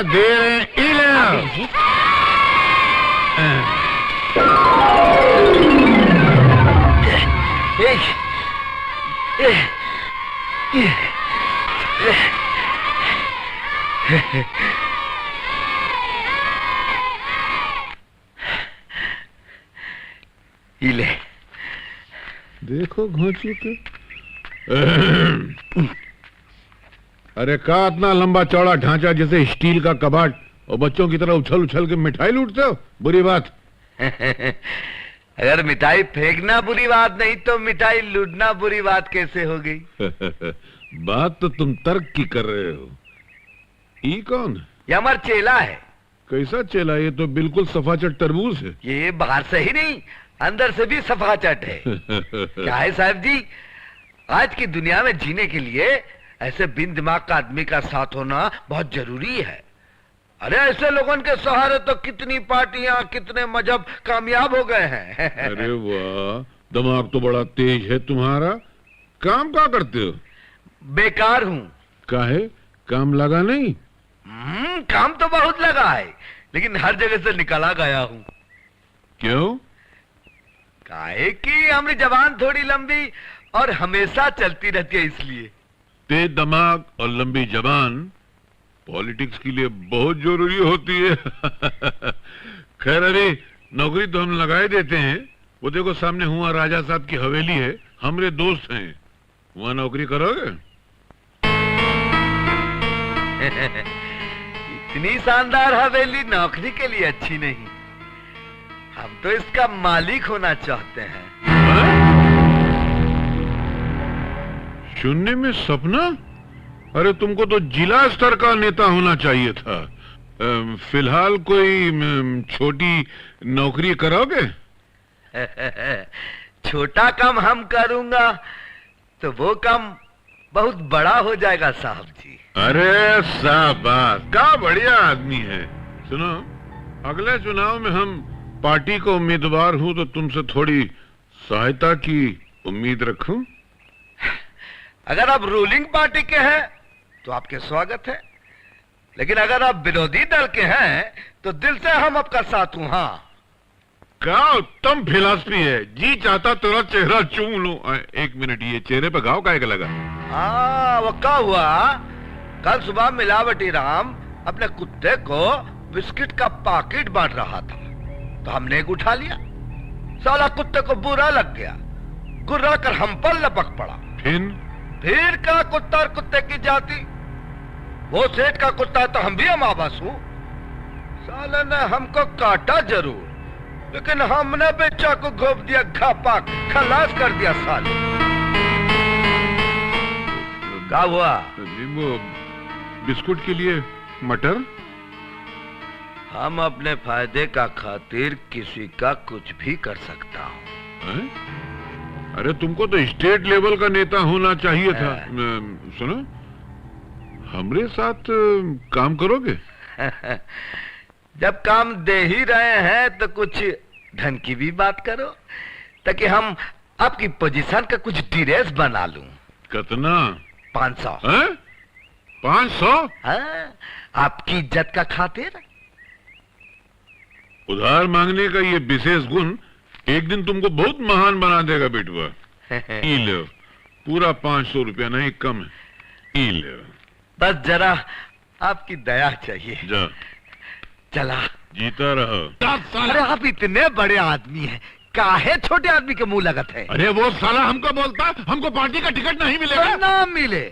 दे रहे हैं। ले देखो घोंचू के। अरे का इतना लंबा चौड़ा ढांचा जैसे स्टील का कबाड़ और बच्चों की तरह उछल उछल के मिठाई लूटते हो, बुरी बात। अगर मिठाई फेंकना बुरी बात नहीं तो मिठाई लूटना बुरी बात कैसे हो गई? बात तो तुम तर्क की कर रहे हो। ये कौन? ये हमारा चेला है। कैसा चेला? ये तो बिल्कुल सफाचट तरबूज है। ये बाहर से ही नहीं अंदर से भी सफाचट है। क्या है साहब जी, आज की दुनिया में जीने के लिए ऐसे बिन दिमाग का आदमी का साथ होना बहुत जरूरी है। अरे ऐसे लोगों के सहारे तो कितनी पार्टियां कितने मजहब कामयाब हो गए हैं। अरे वाह, दिमाग तो बड़ा तेज है तुम्हारा। काम क्या करते हो? बेकार हूँ। काहे? काम लगा नहीं? काम तो बहुत लगा है लेकिन हर जगह से निकला गया हूँ। क्यों? काहे कि हमारी जबान थोड़ी लंबी और हमेशा चलती रहती है इसलिए। तेज दिमाग और लंबी जबान पॉलिटिक्स के लिए बहुत जरूरी होती है। खैर अरे नौकरी तो हम लगाए देते हैं। वो देखो सामने हुआ राजा साहब की हवेली है, हमारे दोस्त हैं, वहां नौकरी करोगे? इतनी शानदार हवेली नौकरी के लिए अच्छी नहीं। हम तो इसका मालिक होना चाहते हैं। सुनने में सपना? अरे तुमको तो जिला स्तर का नेता होना चाहिए था। फिलहाल कोई छोटी नौकरी करोगे? छोटा काम हम करूंगा तो वो काम बहुत बड़ा हो जाएगा साहब जी। अरे शाबाश, क्या बढ़िया आदमी है। सुनो, अगले चुनाव में हम पार्टी को उम्मीदवार हूं तो तुमसे थोड़ी सहायता की उम्मीद रखूं। अगर आप रूलिंग पार्टी के हैं तो आपके स्वागत है, लेकिन अगर आप विरोधी दल के हैं तो दिल से हम आपका साथ हूं। हाँ, क्या उत्तम फिलॉसफी है। जी चाहता तेरा चेहरा चूम लूं। एक मिनट, ये चेहरे पे घाव काहे का लगा? हाँ, वो क्या हुआ, कल सुबह मिलावटी राम अपने कुत्ते को बिस्किट का पैकेट बांट रहा था तो हमने एक उठा लिया। साला कुत्ते को बुरा लग गया, गुर्रा कर हम पर लपक पड़ा। फिर का कुत्ता और कुत्ते की जाति। वो सेठ का कुत्ता तो हम भी अमावस हूं। साले ने हमको काटा जरूर, लेकिन हमने बेचा को घोप दिया, घापा खलास कर दिया साले। क्या हुआ? वो बिस्कुट के लिए मटर। हम अपने फायदे का खातिर किसी का कुछ भी कर सकता हूँ। अरे तुमको तो स्टेट लेवल का नेता होना चाहिए था। सुनो, हमरे साथ काम करोगे? जब काम दे ही रहे हैं तो कुछ ढंग की भी बात करो, ताकि हम आपकी पोजीशन का कुछ ड्रेस बना लूं। कितना? 500। 500? हाँ, आपकी इज्जत का खातिर। उधार मांगने का ये विशेष गुण एक दिन तुमको बहुत महान बना देगा बेटुआ। ई लो, पूरा 500 रुपया, नहीं कम है। ई लो, बस जरा आपकी दया चाहिए। जा, चला, जीता रहो। अरे आप इतने बड़े आदमी हैं, काहे छोटे आदमी के मुंह लगत है? अरे वो साला हमको बोलता हमको पार्टी का टिकट नहीं मिलेगा। तो ना मिले,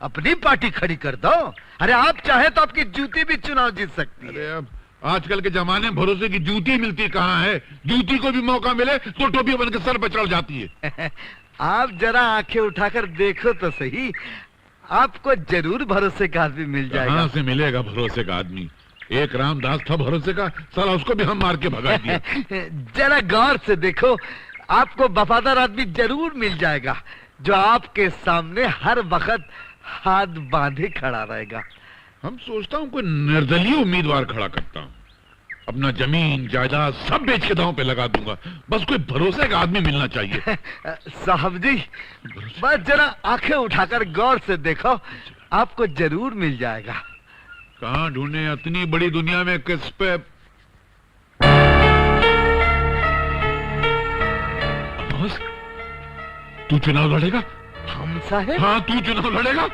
अपनी पार्टी खड़ी कर दो। अरे आप चाहे तो आपकी जूती भी चुनाव जीत सकती है। अरे अब आजकल के जमाने में भरोसे की जूती मिलती कहाँ है? जूती को भी मौका मिले तो टोपी बन के सर पर चढ़ जाती है। आप जरा आंखें उठाकर देखो तो सही, आपको जरूर भरोसे का आदमी मिल जाएगा। कहाँ से मिलेगा भरोसे का आदमी? एक रामदास था भरोसे का, साला उसको भी हम मार के भगा दिया। जरा गौर से देखो, आपको वफादार आदमी जरूर मिल जाएगा जो आपके सामने हर वक्त हाथ बांधे खड़ा रहेगा। हम सोचता हूँ कोई निर्दलीय उम्मीदवार खड़ा करता हूँ, अपना जमीन जायदाद सब बेच के दांव पे लगा दूंगा। बस कोई भरोसे का आदमी मिलना चाहिए। साहब जी, बस जरा आंखें उठाकर गौर से देखो, आपको जरूर मिल जाएगा। कहाँ ढूंढे इतनी बड़ी दुनिया में, किस पे? अमावस, तू चुनाव लड़ेगा? हम साहेब? हाँ, तू चुनाव लड़ेगा?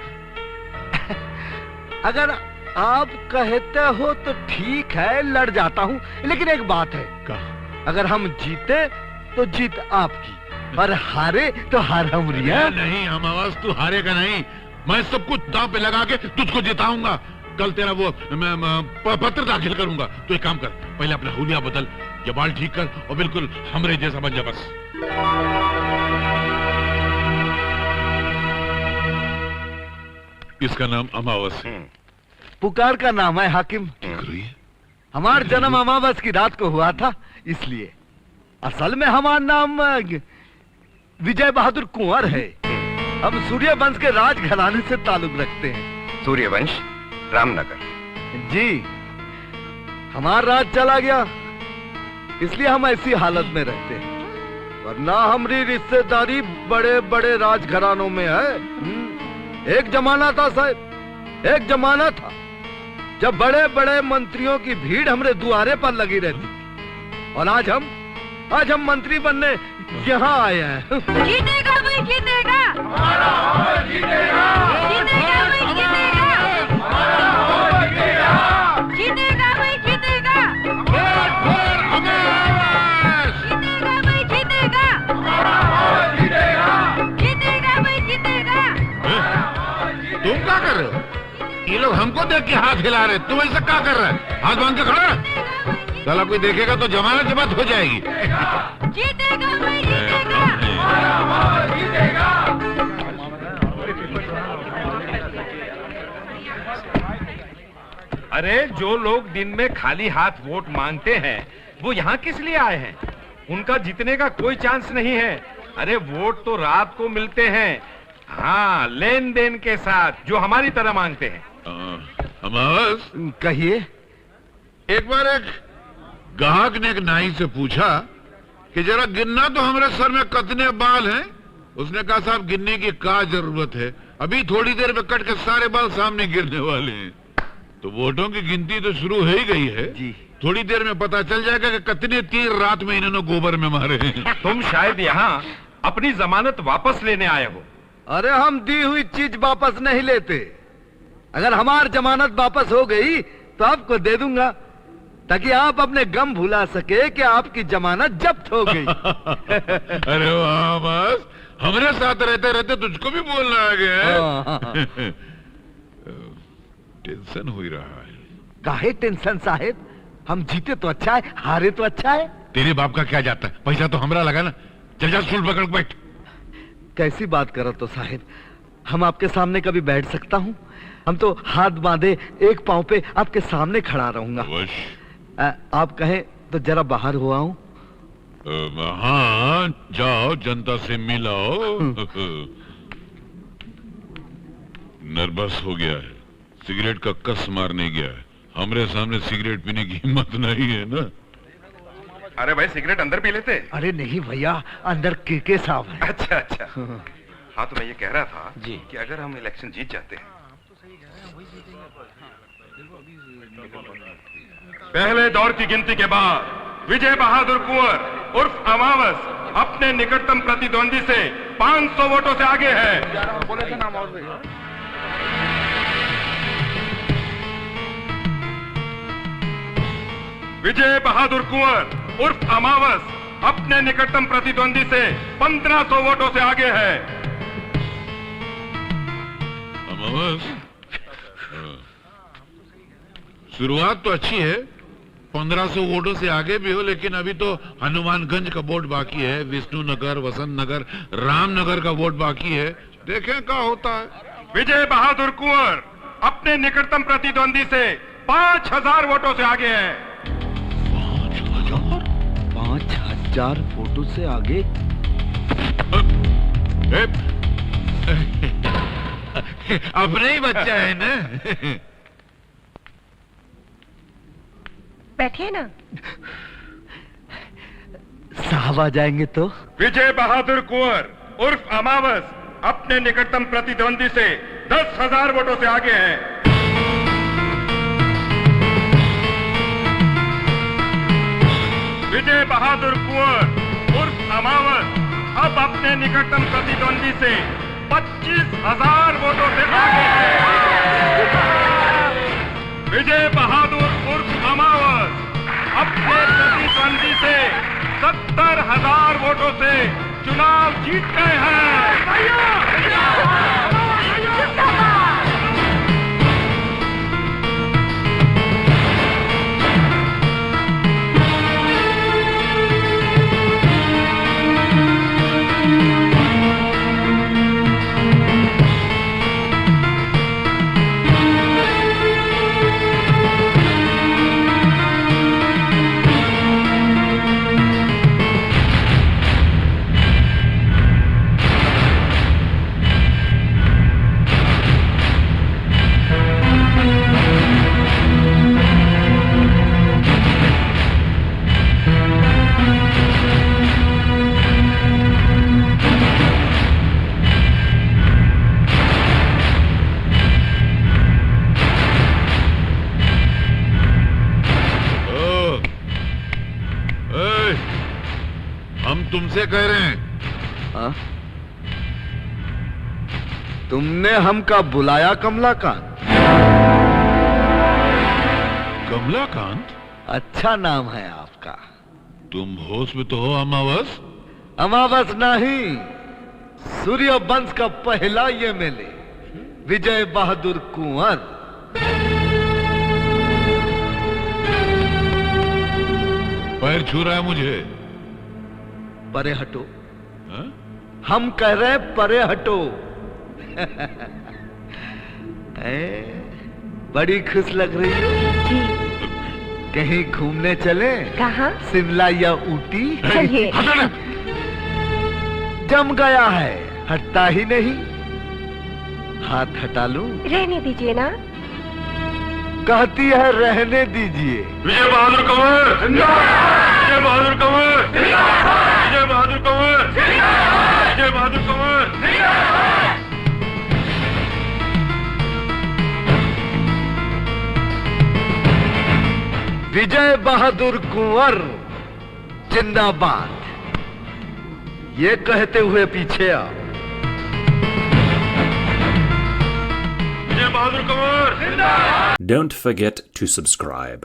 अगर आप कहते हो तो ठीक है, लड़ जाता हूँ, लेकिन एक बात है। कहा? अगर हम जीते तो जीत आपकी, और हारे तो हार हमारी है। नहीं अमावस, तू हारेगा नहीं। मैं सब कुछ दांव पे लगा के तुझको जिताऊंगा। कल तेरा वो मैं पत्र दाखिल करूंगा। तो एक काम कर, पहले अपना हुलिया बदल, ये बाल ठीक कर और बिल्कुल हमरे जैसा बन जा बस। इसका नाम अमावस है। पुकार का नाम है हाकिम। हमारा जन्म अमावस की रात को हुआ था, इसलिए असल में हमारा नाम विजय बहादुर कुंवर है। हम सूर्यवंश के राजघराने से ताल्लुक रखते हैं। सूर्यवंश, रामनगर। जी, हमारा राज चला गया, इसलिए हम ऐसी हालत में रहते हैं, वरना हमारी रिश्तेदारी बड़े बड़े राजघरानों में है। एक जमाना था साहब, एक जमाना था जब बड़े बड़े मंत्रियों की भीड़ हमारे द्वारे पर लगी रहती थी, और आज हम मंत्री बनने यहाँ आए हैं। जीतेगा भाई, जीतेगा। जीतेगा भाई, जीतेगा। जीतेगा भाई, जीतेगा। जीतेगा भाई, जीतेगा। जीतेगा भाई, जीतेगा। तुम क्या कर रहे हो? ये लोग हमको देख के हाथ हिला रहे, तुम ऐसा क्या कर रहे हैं? हाथ बांध के खड़ा। साला कोई देखेगा तो जमानत जब्त हो जाएगी। जीतेगा भाई, जीतेगा। अरे जो लोग दिन में खाली हाथ वोट मांगते हैं, वो यहाँ किस लिए आए हैं? उनका जीतने का कोई चांस नहीं है। अरे वोट तो रात को मिलते हैं, हाँ, लेन देन के साथ, जो हमारी तरह मांगते हैं। अमावस, कहिए। एक बार एक ग्राहक ने एक नाई से पूछा कि जरा गिनना तो हमारे सर में कितने बाल हैं। उसने कहा साहब गिनने की क्या जरूरत है, अभी थोड़ी देर में कट के सारे बाल सामने गिरने वाले हैं। तो वोटों की गिनती तो शुरू हो ही गई है जी। थोड़ी देर में पता चल जाएगा कि कितने तीर रात में इन्होंने गोबर में मारे हैं। तुम शायद यहाँ अपनी जमानत वापस लेने आए हो। अरे हम दी हुई चीज वापस नहीं लेते। अगर हमारी जमानत वापस हो गई तो आपको दे दूंगा, ताकि आप अपने गम भुला सके कि आपकी जमानत जब्त हो गई। अरे वाह, बस हमारे साथ रहते रहते तुझको भी बोलना आ गया है। टेंशन हो ही रहा है। काहे टेंशन साहेब, हम जीते तो अच्छा है, हारे तो अच्छा है। तेरे बाप का क्या जाता है, पैसा तो हमरा लगा ना। चल जा स्टूल पकड़ के बैठ। कैसी बात करो तो साहेब, हम आपके सामने कभी बैठ सकता हूँ? हम तो हाथ बांधे एक पांव पे आपके सामने खड़ा रहूंगा। आप कहें तो जरा बाहर हो आऊं? हाँ, जाओ, जनता से मिलाओ। नर्वस हो गया है, सिगरेट का कस मारने गया है। हमरे सामने सिगरेट पीने की हिम्मत नहीं है ना। अरे भाई, सिगरेट अंदर पी लेते। अरे नहीं भैया, अंदर के साहब है। अच्छा अच्छा। हाँ, तो मैं ये कह रहा था जी कि अगर हम इलेक्शन जीत जाते हैं, पहले दौर की गिनती के बाद विजय बहादुर कुंवर उर्फ अमावस अपने निकटतम प्रतिद्वंदी से 500 वोटों से आगे है। विजय बहादुर कुंवर उर्फ अमावस अपने निकटतम प्रतिद्वंदी से 1500 वोटों से आगे है। अमावस, शुरुआत तो अच्छी है, 1500 वोटों से आगे भी हो, लेकिन अभी तो हनुमानगंज का वोट बाकी है, विष्णुनगर, वसंत नगर, रामनगर का वोट बाकी है। देखें क्या होता है। विजय बहादुर कुंवर अपने निकटतम प्रतिद्वंदी से 5000 वोटों से आगे है। 5000 वोटों से आगे? अपने ही बच्चा है ना। बैठिए ना। साहब आ जाएंगे तो? विजय बहादुर कुंवर उर्फ अमावस अपने निकटतम प्रतिद्वंदी से 10,000 वोटों से आगे हैं। विजय बहादुर कुंवर उर्फ अमावत अब अपने निकटतम प्रतिद्वंदी से 25,000 वोटों से आगे है। विजय बहादुर उर्फ अमावत अपने प्रतिद्वंदी से 70,000 वोटों से चुनाव जीत गए हैं। हम तुमसे कह रहे हैं। हाँ? तुमने हमका बुलाया कमलाकांत? कमलाकांत? अच्छा नाम है आपका। तुम होश में तो हो अमावस? अमावस नहीं, सूर्य वंश का पहला ये मेले विजय बहादुर कुंवर। पैर छू रहा है मुझे। परे हटो। हाँ? हम कह रहे हैं परे हटो। बड़ी खुश लग रही हो। जी कहीं घूमने चले? कहाँ? शिमला या ऊटी? चलिए। हटो ना। जम गया है, हटता ही नहीं। हाथ हटा लूं? रहने दीजिए ना। कहती है रहने दीजिए। विजय बहादुर कंवर विजय बहादुर कंवर विजय बहादुर कंवर विजय बहादुर कंवर। विजय बहादुर कुंवर जिंदाबाद, ये कहते हुए पीछे आ। Vijay Bahadur Kanwar. Don't forget to subscribe.